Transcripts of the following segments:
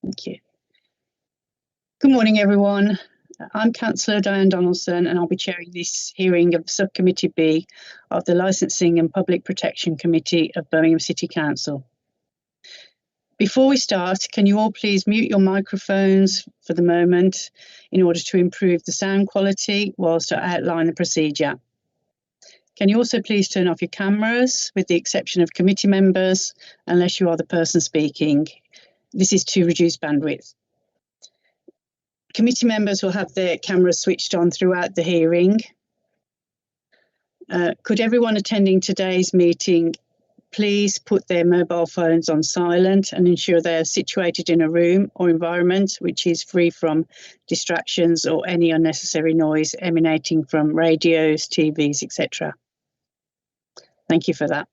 Thank you. Good morning, everyone. I'm Councillor Diane Donaldson, and I'll be chairing this hearing of Subcommittee B of the Licensing and Public Protection Committee of Birmingham City Council. Before we start, can you all please mute your microphones for the moment in order to improve the sound quality whilst I outline the procedure? Can you also please turn off your cameras, with the exception of committee members, unless you are the person speaking? This is to reduce bandwidth. Committee members will have their cameras switched on throughout the hearing. Could everyone attending today's meeting please put their mobile phones on silent and ensure they are situated in a room or environment which is free from distractions or any unnecessary noise emanating from radios, TVs, etc. Thank you for that.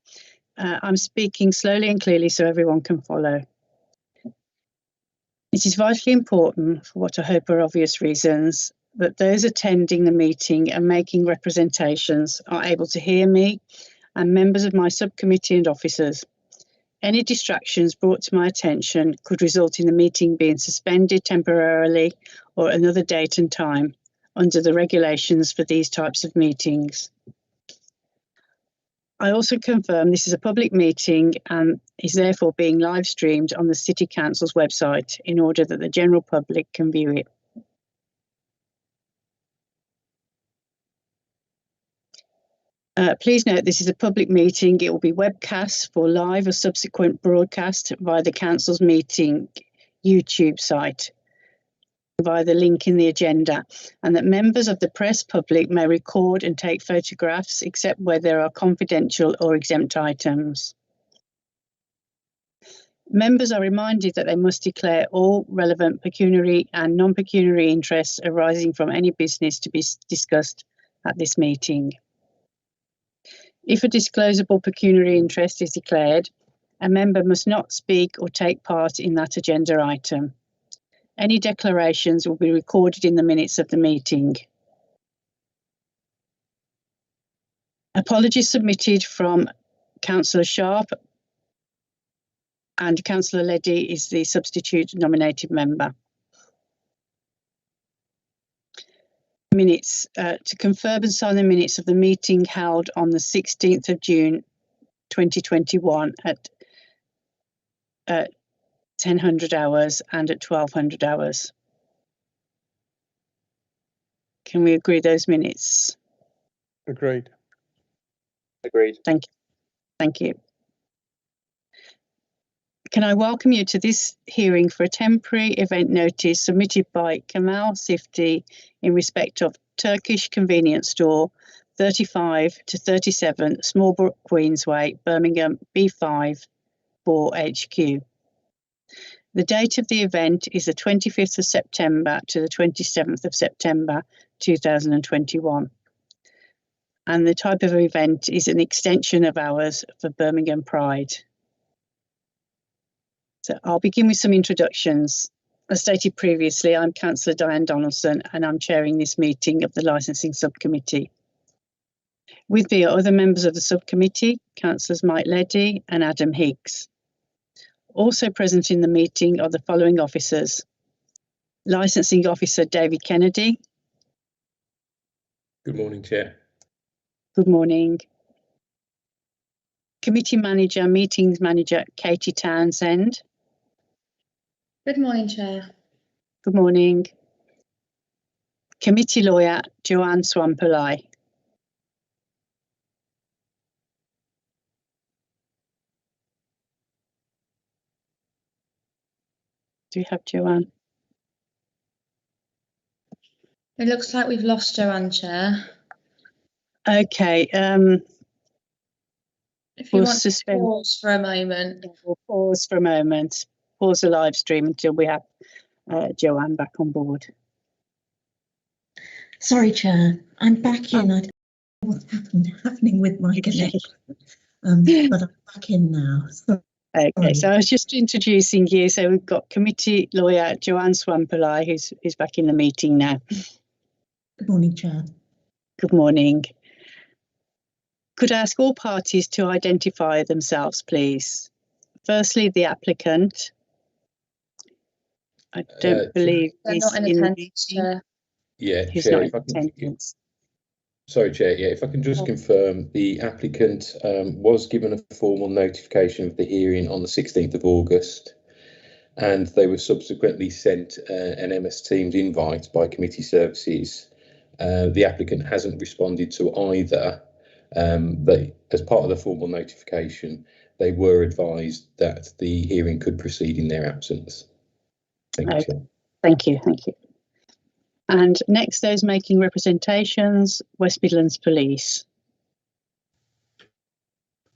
I'm speaking slowly and clearly so everyone can follow. It is vitally important, for what I hope are obvious reasons, that those attending the meeting and making representations are able to hear me and members of my subcommittee and officers. Any distractions brought to my attention could result in the meeting being suspended temporarily or at another date and time under the regulations for these types of meetings. I also confirm this is a public meeting and is therefore being live streamed on the City Council's website in order that the general public can view it. Please note this is a public meeting. It will be webcast for live or subsequent broadcast via the Council's meeting YouTube site, via the link in the agenda, and that members of the press public may record and take photographs except where there are confidential or exempt items. Members are reminded that they must declare all relevant pecuniary and non-pecuniary interests arising from any business to be discussed at this meeting. If a disclosable pecuniary interest is declared, a member must not speak or take part in that agenda item. Any declarations will be recorded in the minutes of the meeting. Apologies submitted from Councillor Sharp, and Councillor Leddy is the substitute nominated member. Minutes. To confirm and sign the minutes of the meeting held on the 16th of June 2021 at 1000 hours and at 1200 hours. Can we agree those minutes? Agreed. Agreed. Thank you. Thank you. Can I welcome you to this hearing for a temporary event notice submitted by Kamal Sifti in respect of Turkish convenience store 35 to 37 Smallbrook Queensway, Birmingham B5 4HQ. The date of the event is the 25th of September to the 27th of September 2021. And the type of event is an extension of hours for Birmingham Pride. So I'll begin with some introductions. As stated previously, I'm Councillor Diane Donaldson and I'm chairing this meeting of the Licensing Subcommittee. With me are other members of the subcommittee, Councillors Mike Leddy and Adam Higgs. Also present in the meeting are the following officers: Licensing Officer David Kennedy. Good morning, Chair. Good morning. Committee Manager, Meetings Manager Katie Townsend. Good morning, Chair. Good morning. Committee Lawyer Joanne Swampalai. Do we have Joanne? It looks like we've lost Joanne, Chair. Okay. If you We'll want suspend. to pause for a moment. We'll pause for a moment. Pause the live stream until we have Joanne back on board. Sorry, Chair, I'm back in. I don't know what's happening with my connection, but I'm back in now. Okay, so I was just introducing you. So we've got Committee Lawyer Joanne Swampalai, who's back in the meeting now. Good morning, Chair. Good morning. Could I ask all parties to identify themselves, please? Firstly, the applicant. I don't believe They're he's not in in the attendance, meeting. Chair. Yeah, He's Chair, not in if I can, attendance. sorry, Chair, yeah, if I can just confirm, the applicant was given a formal notification of the hearing on the 16th of August, and they were subsequently sent an MS Teams invite by committee services. The applicant hasn't responded to either. As part of the formal notification, they were advised that the hearing could proceed in their absence. Thank you, Chair. Thank you. And next, those making representations, West Midlands Police.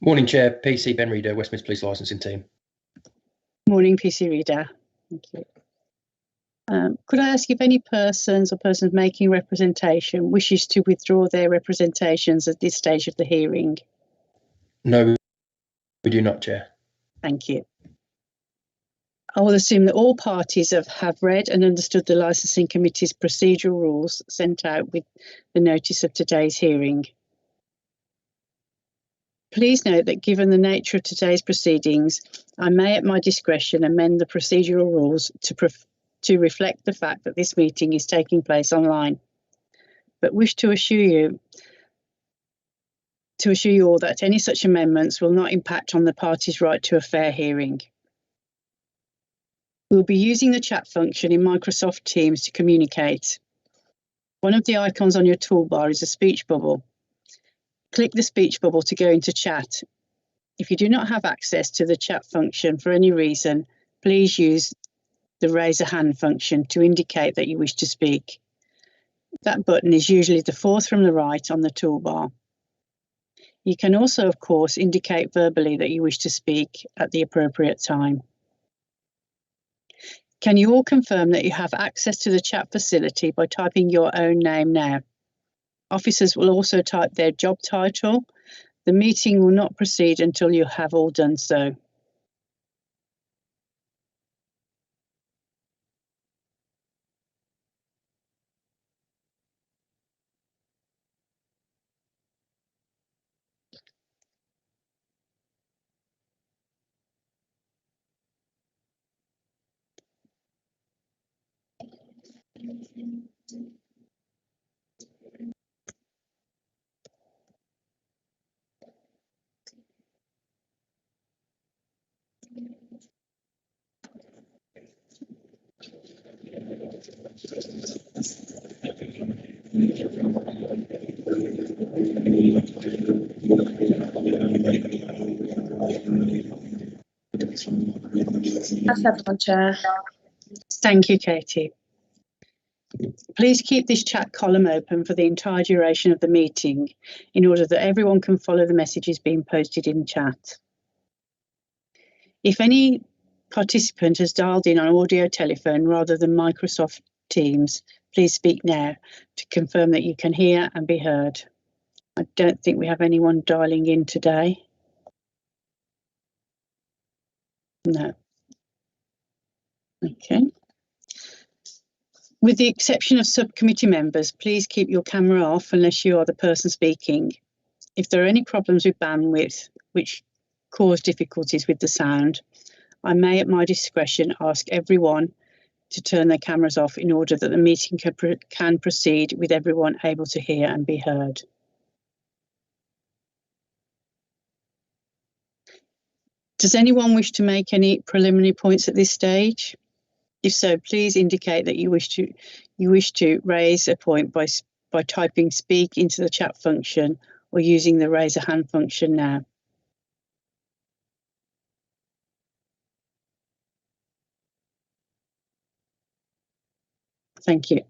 Morning, Chair. PC Ben Reader, West Midlands Police Licensing Team. Morning, PC Reader. Thank you. Could I ask if any persons making representation wishes to withdraw their representations at this stage of the hearing? No, we do not, Chair. Thank you. I will assume that all parties have read and understood the Licensing Committee's procedural rules sent out with the notice of today's hearing. Please note that given the nature of today's proceedings, I may at my discretion amend the procedural rules to reflect the fact that this meeting is taking place online, but wish to assure you all that any such amendments will not impact on the parties' right to a fair hearing. We'll be using the chat function in Microsoft Teams to communicate. One of the icons on your toolbar is a speech bubble. Click the speech bubble to go into chat. If you do not have access to the chat function for any reason, please use the raise a hand function to indicate that you wish to speak. That button is usually the fourth from the right on the toolbar. You can also, of course, indicate verbally that you wish to speak at the appropriate time. Can you all confirm that you have access to the chat facility by typing your own name now? Officers will also type their job title. The meeting will not proceed until you have all done so. That's everyone, Chair. Thank you, Katie. Please keep this chat column open for the entire duration of the meeting in order that everyone can follow the messages being posted in chat. If any participant has dialed in on audio telephone rather than Microsoft Teams, please speak now to confirm that you can hear and be heard. I don't think we have anyone dialing in today. No. Okay. With the exception of subcommittee members, please keep your camera off unless you are the person speaking. If there are any problems with bandwidth which cause difficulties with the sound, I may at my discretion ask everyone to turn their cameras off in order that the meeting can proceed with everyone able to hear and be heard. Does anyone wish to make any preliminary points at this stage? If so, please indicate that you wish to raise a point by typing speak into the chat function or using the raise a hand function now. Thank you.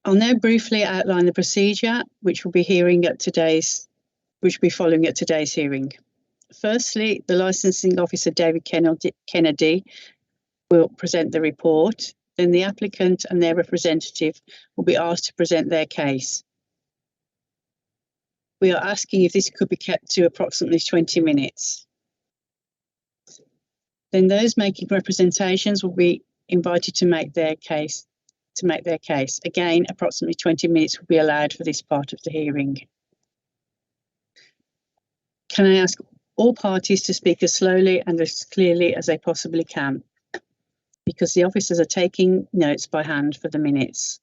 I'll now briefly outline the procedure which will be following at today's hearing. Firstly, the licensing officer David Kennedy will present the report. Then the applicant and their representative will be asked to present their case. We are asking if this could be kept to approximately 20 minutes. Then those making representations will be invited to make their case. Again, approximately 20 minutes will be allowed for this part of the hearing. Can I ask all parties to speak as slowly and as clearly as they possibly can? because the officers are taking notes by hand for the minutes.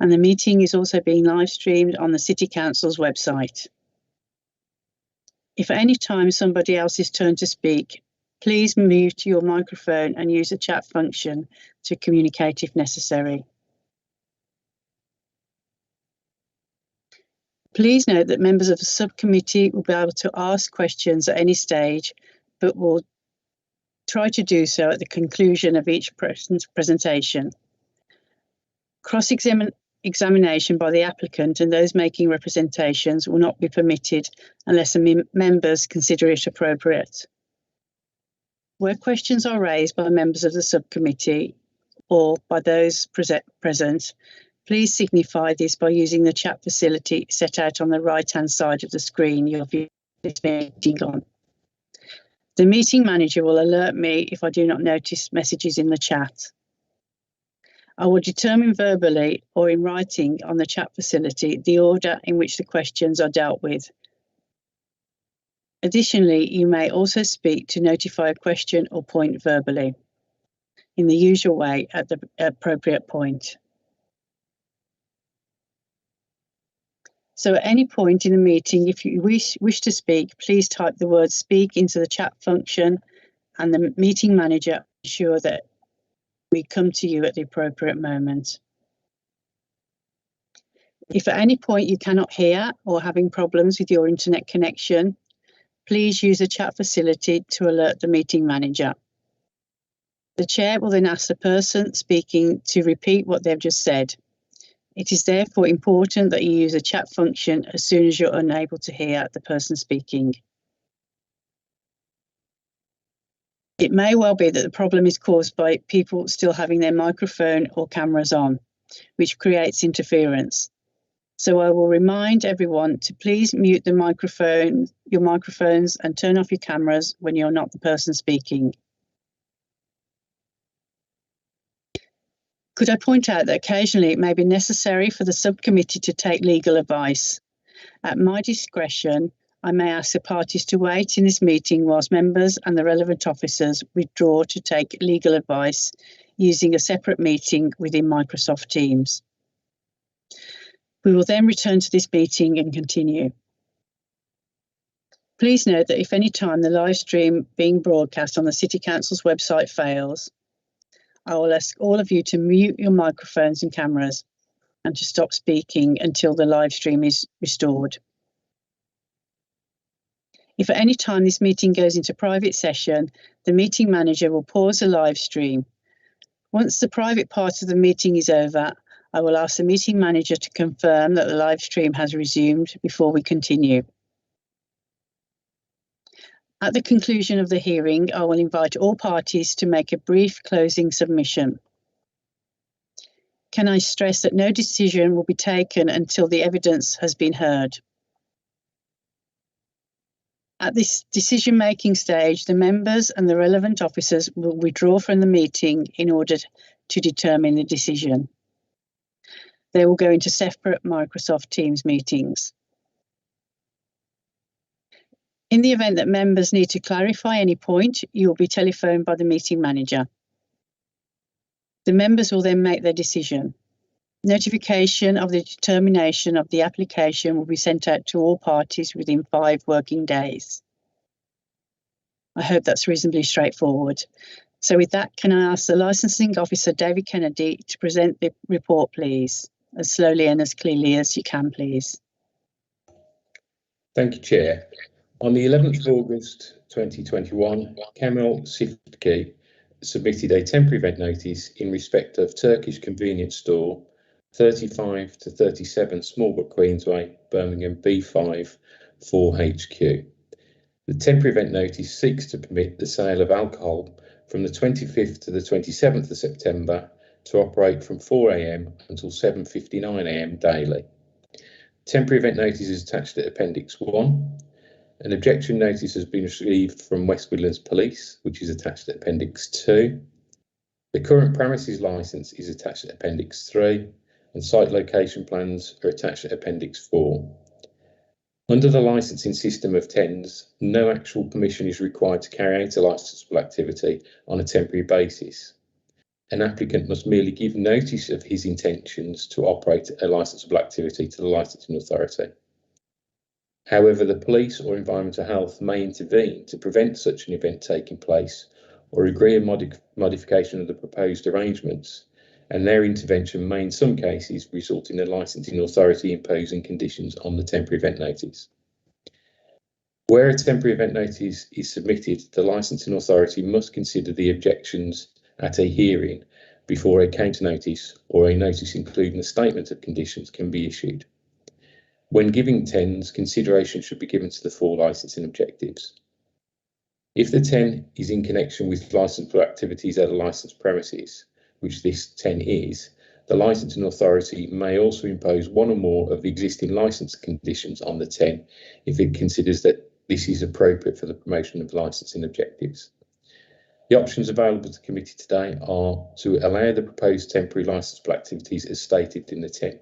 And the meeting is also being live streamed on the City Council's website. If at any time somebody else is turned to speak, please mute your microphone and use the chat function to communicate if necessary. Please note that members of the subcommittee will be able to ask questions at any stage, but will try to do so at the conclusion of each presentation. Cross-examination by the applicant and those making representations will not be permitted unless the members consider it appropriate. Where questions are raised by members of the subcommittee or by those present, please signify this by using the chat facility set out on the right-hand side of the screen you're viewing this meeting on. The meeting manager will alert me if I do not notice messages in the chat. I will determine verbally or in writing on the chat facility the order in which the questions are dealt with. Additionally, you may also speak to notify a question or point verbally in the usual way at the appropriate point. So at any point in the meeting, if you wish to speak, please type the word speak into the chat function and the meeting manager will ensure that we come to you at the appropriate moment. If at any point you cannot hear or having problems with your internet connection, please use the chat facility to alert the meeting manager. The chair will then ask the person speaking to repeat what they've just said. It is therefore important that you use the chat function as soon as you're unable to hear the person speaking. It may well be that the problem is caused by people still having their microphone or cameras on, which creates interference. So I will remind everyone to please mute your microphones and turn off your cameras when you're not the person speaking. Could I point out that occasionally it may be necessary for the subcommittee to take legal advice. At my discretion, I may ask the parties to wait in this meeting whilst members and the relevant officers withdraw to take legal advice using a separate meeting within Microsoft Teams. We will then return to this meeting and continue. Please note that if any time the live stream being broadcast on the City Council's website fails, I will ask all of you to mute your microphones and cameras and to stop speaking until the live stream is restored. If at any time this meeting goes into private session, the meeting manager will pause the live stream. Once the private part of the meeting is over, I will ask the meeting manager to confirm that the live stream has resumed before we continue. At the conclusion of the hearing, I will invite all parties to make a brief closing submission. Can I stress that no decision will be taken until the evidence has been heard? At this decision-making stage, the members and the relevant officers will withdraw from the meeting in order to determine the decision. They will go into separate Microsoft Teams meetings. In the event that members need to clarify any point, you will be telephoned by the meeting manager. The members will then make their decision. Notification of the determination of the application will be sent out to all parties within 5 working days. I hope that's reasonably straightforward. So with that, can I ask the Licensing Officer, David Kennedy, to present the report, please, as slowly and as clearly as you can, please. Thank you, Chair. On the 11th of August 2021, Kemal Sifki submitted a temporary event notice in respect of Turkish convenience store 35 to 37 Smallbrook Queensway, Birmingham B5 4HQ. The temporary event notice seeks to permit the sale of alcohol from the 25th to the 27th of September to operate from 4 AM until 7:59 AM daily. Temporary event notice is attached to Appendix 1. An objection notice has been received from West Midlands Police, which is attached to Appendix 2. The current premises licence is attached to Appendix 3, and site location plans are attached to Appendix 4. Under the licensing system of TENS, no actual permission is required to carry out a licensable activity on a temporary basis. An applicant must merely give notice of his intentions to operate a licensable activity to the licensing authority. However, the police or environmental health may intervene to prevent such an event taking place or agree a modification of the proposed arrangements, and their intervention may in some cases result in the licensing authority imposing conditions on the temporary event notice. Where a temporary event notice is submitted, the licensing authority must consider the objections at a hearing before a counter notice or a notice including a statement of conditions can be issued. When giving TENs, consideration should be given to the four licensing objectives. If the TEN is in connection with licensable activities at a licensed premises, which this TEN is, the licensing authority may also impose one or more of the existing license conditions on the TEN if it considers that this is appropriate for the promotion of licensing objectives. The options available to the committee today are to allow the proposed temporary licensable activities as stated in the TEN,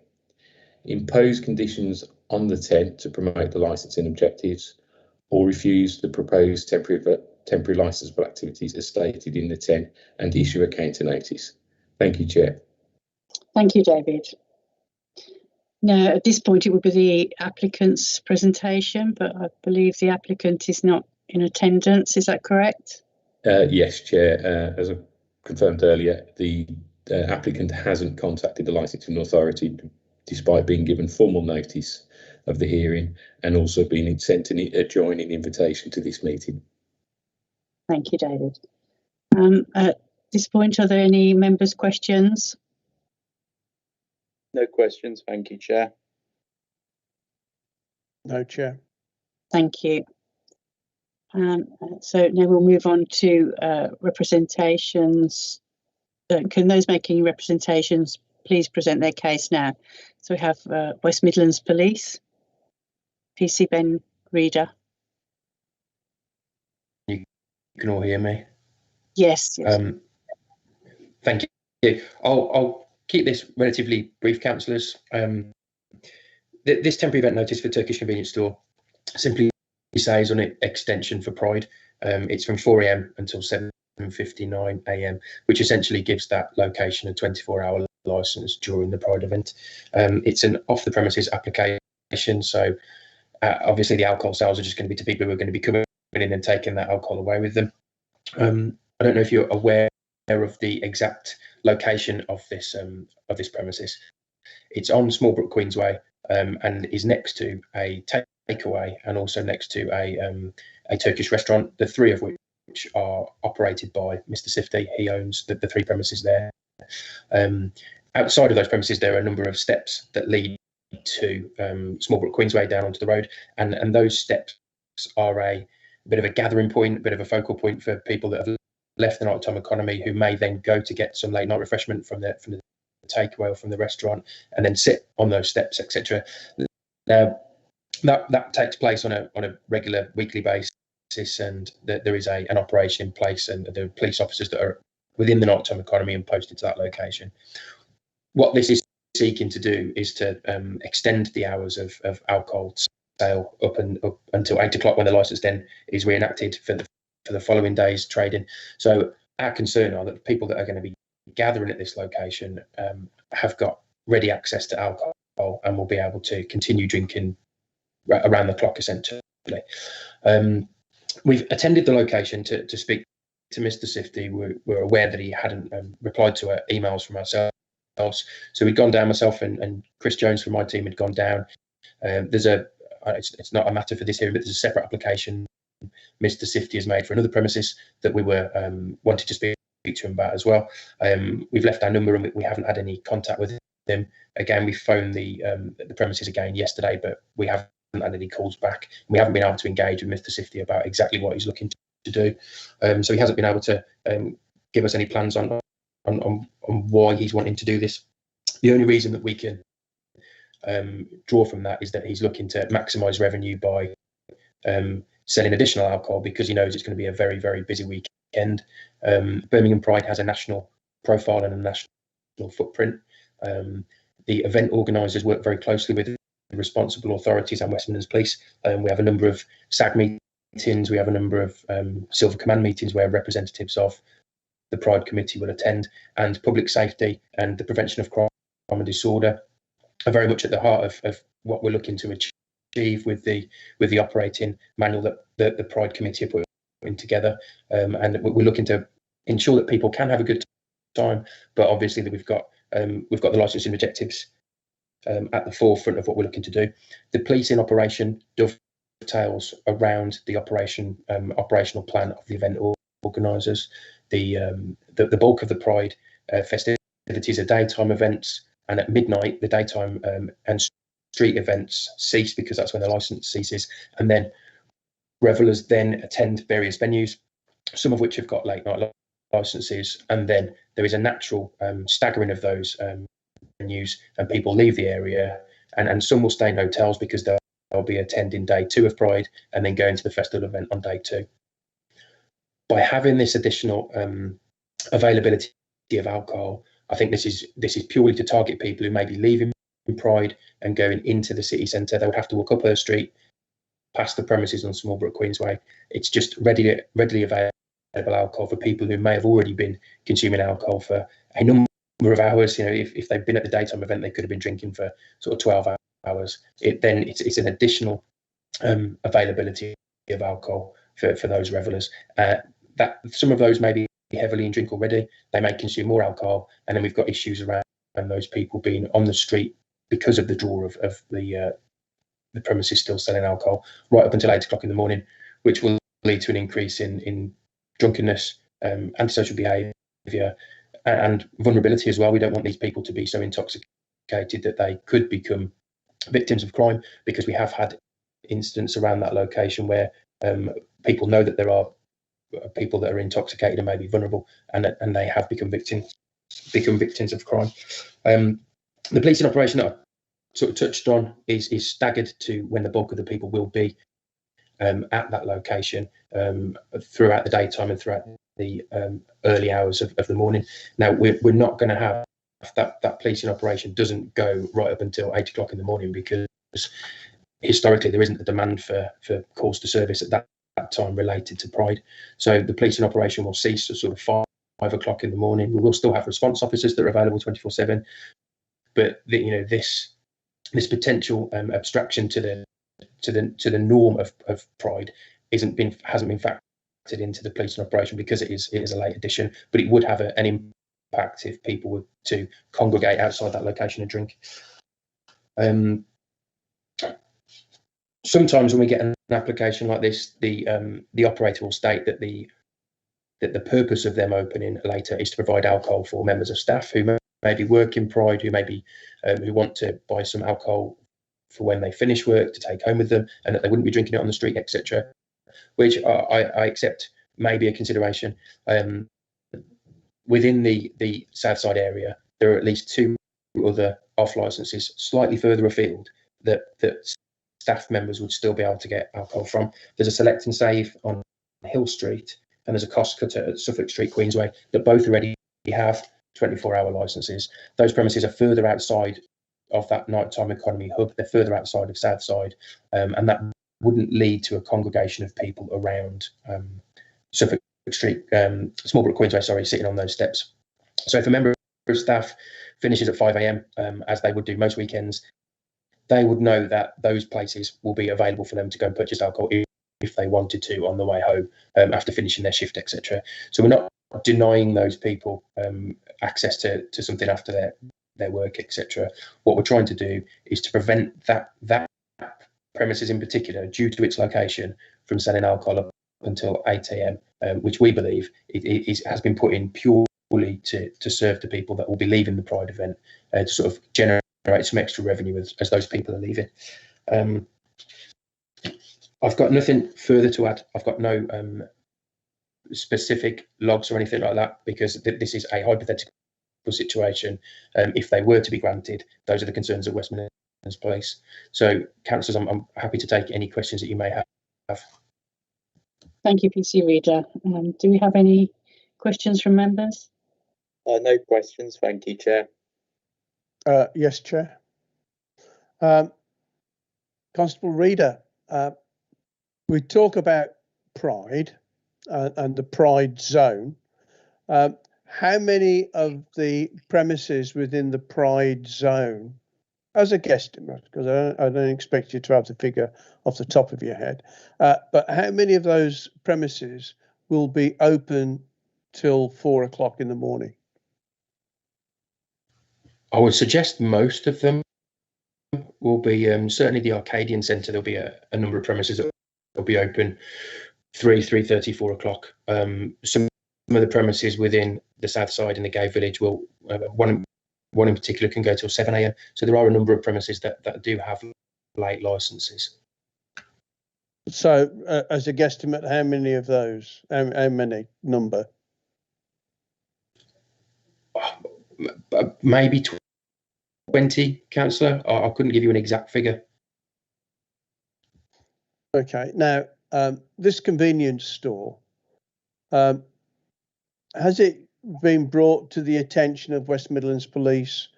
impose conditions on the TEN to promote the licensing objectives, or refuse the proposed temporary licensable activities as stated in the TEN and issue a counter notice. Thank you, Chair. Thank you, David. Now, at this point, it would be the applicant's presentation, but I believe the applicant is not in attendance. Is that correct? Yes, Chair. As I confirmed earlier, the applicant hasn't contacted the licensing authority despite being given formal notice of the hearing and also being sent a joining invitation to this meeting. Thank you, David. At this point, are there any members' questions? No questions, thank you, Chair. No, Chair. Thank you. So now we'll move on to representations. Can those making representations please present their case now? So we have West Midlands Police, PC Ben Reader. You can all hear me? Yes. Thank you. I'll keep this relatively brief, councillors. This temporary event notice for Turkish convenience store simply says on it extension for Pride. It's from 4 AM until 7:59 AM, which essentially gives that location a 24-hour licence during the Pride event. It's an off-the-premises application, so obviously the alcohol sales are just going to be to people who are going to be coming in and taking that alcohol away with them. I don't know if you're aware of the exact location of this premises. It's on Smallbrook Queensway and is next to a takeaway and also next to a Turkish restaurant, the three of which are operated by Mr. Sifty. He owns the three premises there. Outside of those premises, there are a number of steps that lead to Smallbrook Queensway down onto the road, and those steps are a bit of a gathering point, a bit of a focal point for people that have left the nighttime economy who may then go to get some late night refreshment from the takeaway or from the restaurant and then sit on those steps, etc. Now that takes place on a regular weekly basis, and there is an operation in place, and there are police officers that are within the nighttime economy and posted to that location. What this is seeking to do is to extend the hours of alcohol sale up until 8 o'clock, when the licence then is reenacted for the following day's trading. So our concern are that the people that are going to be gathering at this location have got ready access to alcohol and will be able to continue drinking around the clock, essentially. We've attended the location to speak to Mr. Sifty. We're aware that he hadn't replied to our emails from ourselves. So we'd gone down, myself and Chris Jones from my team had gone down. It's not a matter for this hearing, but there's a separate application Mr. Sifty has made for another premises that we were wanted to speak to him about as well. We've left our number and we haven't had any contact with him. Again, we phoned the premises again yesterday, but we haven't had any calls back. We haven't been able to engage with Mr. Sifty about exactly what he's looking to do. So he hasn't been able to give us any plans on why he's wanting to do this. The only reason that we can draw from that is that he's looking to maximise revenue by selling additional alcohol, because he knows it's going to be a very, very busy weekend. Birmingham Pride has a national profile and a national footprint. The event organisers work very closely with responsible authorities and West Midlands Police. We have a number of SAG meetings, we have a number of Silver Command meetings where representatives of the Pride Committee will attend, and public safety and the prevention of crime and disorder are very much at the heart of what we're looking to achieve with the operating manual that the Pride Committee are putting together, and we're looking to ensure that people can have a good time, but obviously that we've got the licensing objectives at the forefront of what we're looking to do. The policing operation dovetails around the operational plan of the event organisers. The bulk of the Pride festivities are daytime events, and at midnight the daytime and street events cease because that's when the licence ceases, and then revellers then attend various venues, some of which have got late night licences, and then there is a natural staggering of those venues, and people leave the area, and some will stay in hotels because they'll be attending day 2 of Pride and then going to the festival event on day 2. By having this additional availability of alcohol, I think this is purely to target people who may be leaving Pride and going into the city centre. They would have to walk up Her Street, past the premises on Smallbrook Queensway. It's just readily available alcohol for people who may have already been consuming alcohol for a number of hours. You know, if they've been at the daytime event, they could have been drinking for sort of 12 hours. It's an additional availability of alcohol for those revellers. That some of those may be heavily in drink already. They may consume more alcohol, and then we've got issues around those people being on the street because of the draw of the premises still selling alcohol right up until 8 o'clock in the morning, which will lead to an increase in drunkenness, antisocial behaviour, and vulnerability as well. We don't want these people to be so intoxicated that they could become victims of crime, because we have had incidents around that location where people know that there are people that are intoxicated and maybe vulnerable, and they have become victims of crime. The policing operation that I sort of touched on is staggered to when the bulk of the people will be at that location throughout the daytime and throughout the early hours of the morning. Now we're not going to have that policing operation doesn't go right up until 8 o'clock in the morning, because historically there isn't a demand for calls to service at that time related to Pride. So the policing operation will cease at sort of 5 o'clock in the morning. We will still have response officers that are available 24/7, but this potential abstraction to the norm of Pride hasn't been factored into the policing operation because it is a late addition, but it would have an impact if people were to congregate outside that location and drink. Sometimes when we get an application like this, the operator will state that the purpose of them opening later is to provide alcohol for members of staff who maybe work in Pride, who want to buy some alcohol for when they finish work to take home with them, and that they wouldn't be drinking it on the street, etc. Which I accept may be a consideration. Within the Southside area, there are at least 2 other off licences slightly further afield that staff members would still be able to get alcohol from. There's a Select and Save on Hill Street, and there's a Cost Cutter at Suffolk Street, Queensway, that both already have 24-hour licences. Those premises are further outside of that nighttime economy hub. They're further outside of Southside, and that wouldn't lead to a congregation of people around Suffolk Street, Smallbrook Queensway, sitting on those steps. So if a member of staff finishes at 5 a.m, as they would do most weekends, they would know that those places will be available for them to go and purchase alcohol if they wanted to on the way home after finishing their shift, etc. So we're not denying those people access to something after their work, etc. What we're trying to do is to prevent that premises in particular, due to its location, from selling alcohol up until 8 a.m, which we believe has been put in purely to serve the people that will be leaving the Pride event, to sort of generate some extra revenue as those people are leaving. I've got nothing further to add. I've got no specific logs or anything like that, because this is a hypothetical situation. If they were to be granted, those are the concerns of West Midlands Police. So, councillors, I'm happy to take any questions that you may have. Thank you, PC Reader. Do we have any questions from members? No questions, thank you, Chair. Yes, Chair. Constable Reader, we talk about Pride and the Pride zone. How many of the premises within the Pride zone, as a guesstimate, because I don't expect you to have the figure off the top of your head, but how many of those premises will be open till 4 o'clock in the morning? I would suggest most of them will be, certainly the Arcadian Centre, there'll be a number of premises that will be open 3:30, 4 o'clock. Some of the premises within the south side in the Gay Village will, one in particular can go till 7 a.m. So there are a number of premises that do have late licences. So as a guesstimate, how many of those, how many number? Maybe 20, Councillor. I couldn't give you an exact figure. Okay, now this convenience store, has it been brought to the attention of West Midlands Police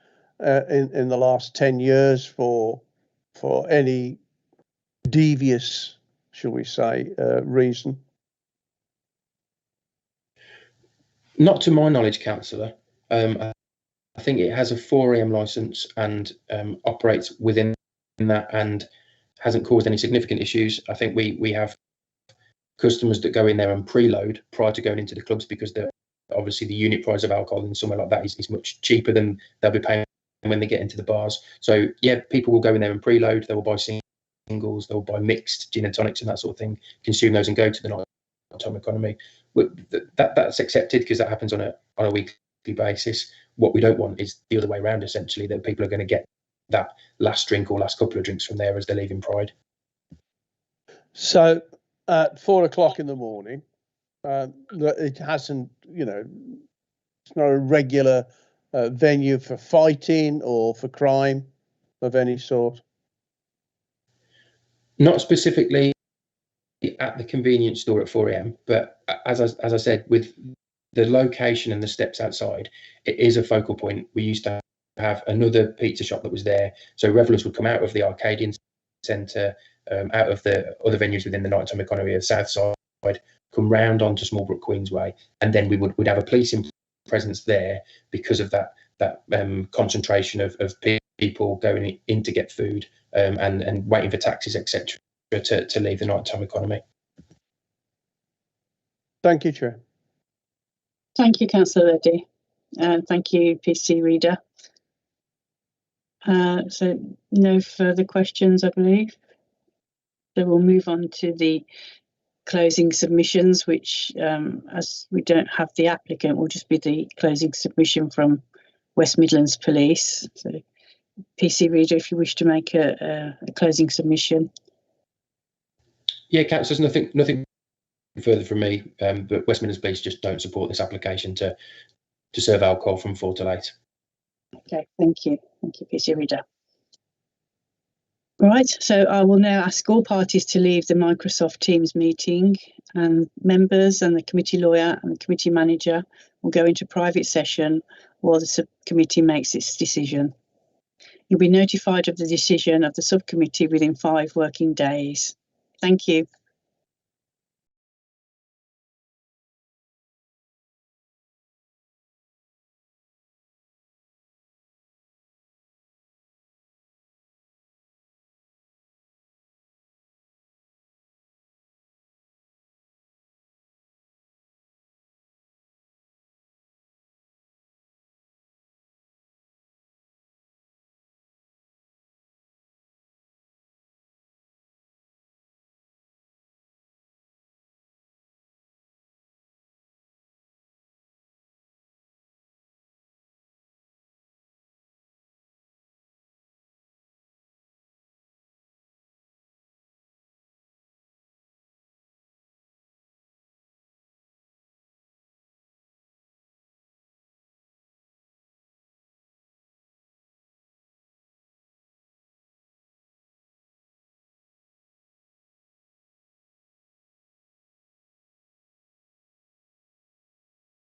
in the last 10 years for any devious, shall we say, reason? Not to my knowledge, Councillor. I think it has a 4 a.m. licence and operates within that and hasn't caused any significant issues. I think we have customers that go in there and preload prior to going into the clubs, because obviously the unit price of alcohol in somewhere like that is much cheaper than they'll be paying when they get into the bars. So yeah, people will go in there and preload. They will buy singles, they'll buy mixed gin and tonics and that sort of thing, consume those and go to the nighttime economy. That's accepted because that happens on a weekly basis. What we don't want is the other way around, essentially, that people are going to get that last drink or last couple of drinks from there as they're leaving Pride. So at 4 o'clock in the morning, it hasn't, it's not a regular venue for fighting or for crime of any sort? Not specifically at the convenience store at 4 a.m, but as I said, with the location and the steps outside, it is a focal point. We used to have another pizza shop that was there, so revellers would come out of the Arcadian Centre, out of the other venues within the nighttime economy of South Side, come round onto Smallbrook Queensway, and then we'd have a policing presence there because of that concentration of people going in to get food and waiting for taxis, etc., to leave the nighttime economy. Thank you, Chair. Thank you, Councillor Leddy. Thank you, PC Reader. So no further questions, I believe. So we'll move on to the closing submissions, which, as we don't have the applicant, will just be the closing submission from West Midlands Police. So PC Reader, if you wish to make a closing submission. Yeah, Councillors, nothing further from me, but West Midlands Police just don't support this application to serve alcohol from 4 till 8. Okay, thank you, PC Reader. Right, so I will now ask all parties to leave the Microsoft Teams meeting, and members and the committee lawyer and the committee manager will go into private session while the subcommittee makes its decision. You'll be notified of the decision of the subcommittee within 5 working days. Thank you.